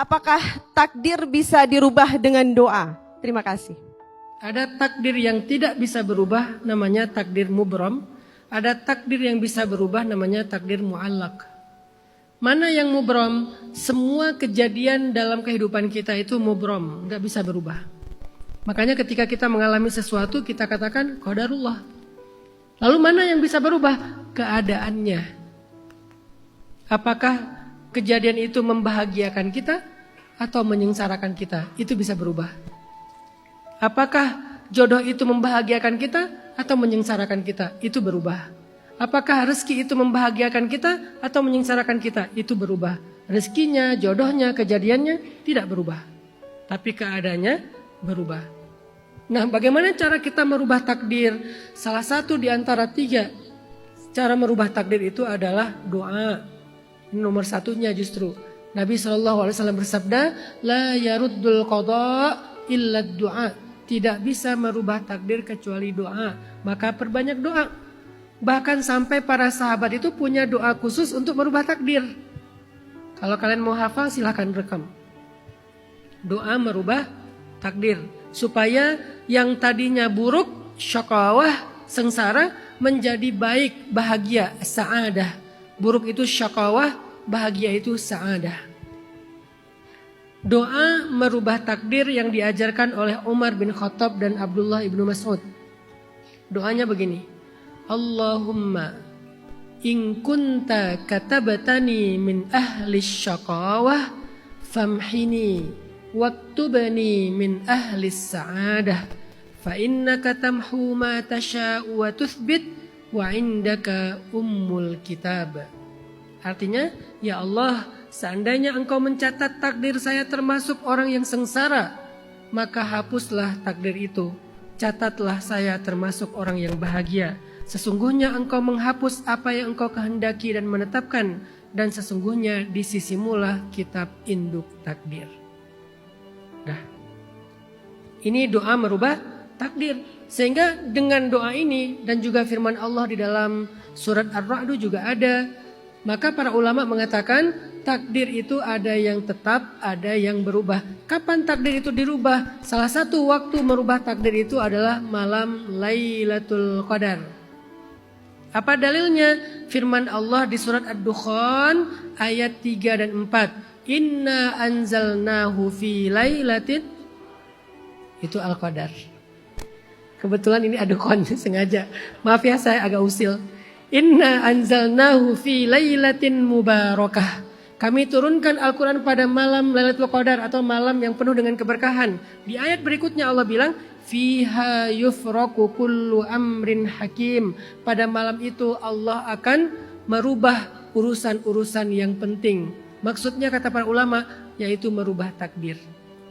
apakah takdir bisa dirubah dengan doa? Terima kasih. Ada takdir yang tidak bisa berubah, namanya takdir mubram. Ada takdir yang bisa berubah, namanya takdir mu'allaq. Mana yang mubram? Semua kejadian dalam kehidupan kita itu mubram, nggak bisa berubah. Makanya ketika kita mengalami sesuatu, kita katakan qadarullah. Lalu mana yang bisa berubah? Keadaannya. Apakah kejadian itu membahagiakan kita atau menyengsarakan kita? Itu bisa berubah. Apakah jodoh itu membahagiakan kita atau menyengsarakan kita? Itu berubah. Apakah rezeki itu membahagiakan kita atau menyengsarakan kita? Itu berubah. Rezekinya, jodohnya, kejadiannya tidak berubah. Tapi keadaannya berubah. Nah, bagaimana cara kita merubah takdir? Salah satu di antara 3 cara merubah takdir itu adalah doa. Ini nomor satunya justru. Nabi SAW bersabda, La yaruddul qadha illa du'a. Tidak bisa merubah takdir kecuali doa. Maka perbanyak doa. Bahkan sampai para sahabat itu punya doa khusus untuk merubah takdir. Kalau kalian mau hafal silahkan rekam. Doa merubah takdir. Supaya yang tadinya buruk, syakawah, sengsara, menjadi baik, bahagia, sa'adah. Buruk itu syakawah, bahagia itu sa'adah. Doa merubah takdir yang diajarkan oleh Umar bin Khattab dan Abdullah ibnu Mas'ud. Doanya begini. Allahumma in kunta katabatani min ahli syakawah famhini waktubani min ahli sa'adah fa innaka tamhu ma tasha'u wa tuthbit wa indaka ummul kitab. Artinya, ya Allah, seandainya engkau mencatat takdir saya termasuk orang yang sengsara, maka hapuslah takdir itu. Catatlah saya termasuk orang yang bahagia. Sesungguhnya engkau menghapus apa yang engkau kehendaki dan menetapkan, dan sesungguhnya di sisimulah kitab induk takdir. Dah. Ini doa merubah takdir. Sehingga dengan doa ini dan juga firman Allah di dalam surat Ar-Ra'd juga ada. Maka para ulama mengatakan takdir itu ada yang tetap, ada yang berubah. Kapan takdir itu dirubah? Salah satu waktu merubah takdir itu adalah malam Lailatul Qadar. Apa dalilnya? Firman Allah di surat Ad-Dukhan ayat 3 dan 4. Inna anzalnahu fi lailatin, itu Al-Qadar. Kebetulan ini Ad-Dukhan sengaja. Maaf ya saya agak usil. Inna anzalnahu fi lailatin mubarakah. Kami turunkan Al-Quran pada malam Lailatul Qadar atau malam yang penuh dengan keberkahan. Di ayat berikutnya Allah bilang, Fiha yufraku kullu amrin hakim. Pada malam itu Allah akan merubah urusan-urusan yang penting. Maksudnya kata para ulama, yaitu merubah takdir.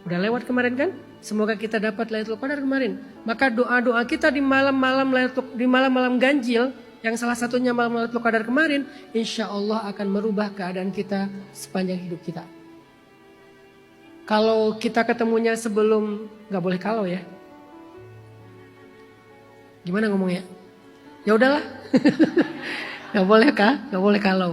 Udah lewat kemarin kan? Semoga kita dapat Lailatul Qadar kemarin. Maka doa-doa kita di malam-malam ganjil, yang salah satunya malam Lailatul Qadar kemarin, insya Allah akan merubah keadaan kita sepanjang hidup kita. Kalau kita ketemunya sebelum, nggak boleh kalau ya. Gimana ngomongnya? Ya udahlah, nggak boleh kah? Nggak boleh kalau.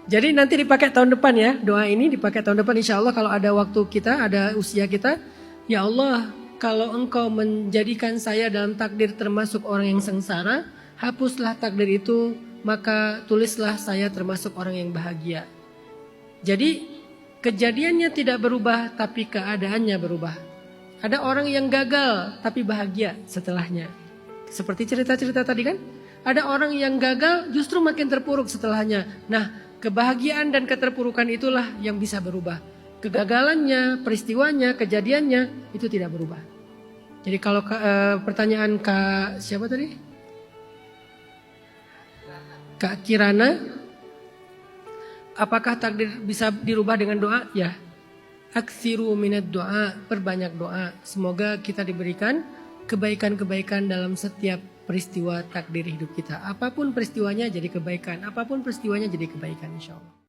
Jadi nanti dipakai tahun depan ya, doa ini dipakai tahun depan insya Allah kalau ada waktu kita, ada usia kita. Ya Allah, kalau engkau menjadikan saya dalam takdir termasuk orang yang sengsara, hapuslah takdir itu, maka tulislah saya termasuk orang yang bahagia. Jadi kejadiannya tidak berubah, tapi keadaannya berubah. Ada orang yang gagal, tapi bahagia setelahnya. Seperti cerita-cerita tadi kan? Ada orang yang gagal justru makin terpuruk setelahnya. Nah, kebahagiaan dan keterpurukan itulah yang bisa berubah. Kegagalannya, peristiwanya, kejadiannya itu tidak berubah. Jadi kalau pertanyaan Kak siapa tadi? Kak Kirana, apakah takdir bisa dirubah dengan doa? Ya. Aktsiru minad doa, perbanyak doa. Semoga kita diberikan kebaikan-kebaikan dalam setiap peristiwa takdir hidup kita. Apapun peristiwanya jadi kebaikan, apapun peristiwanya jadi kebaikan insya Allah.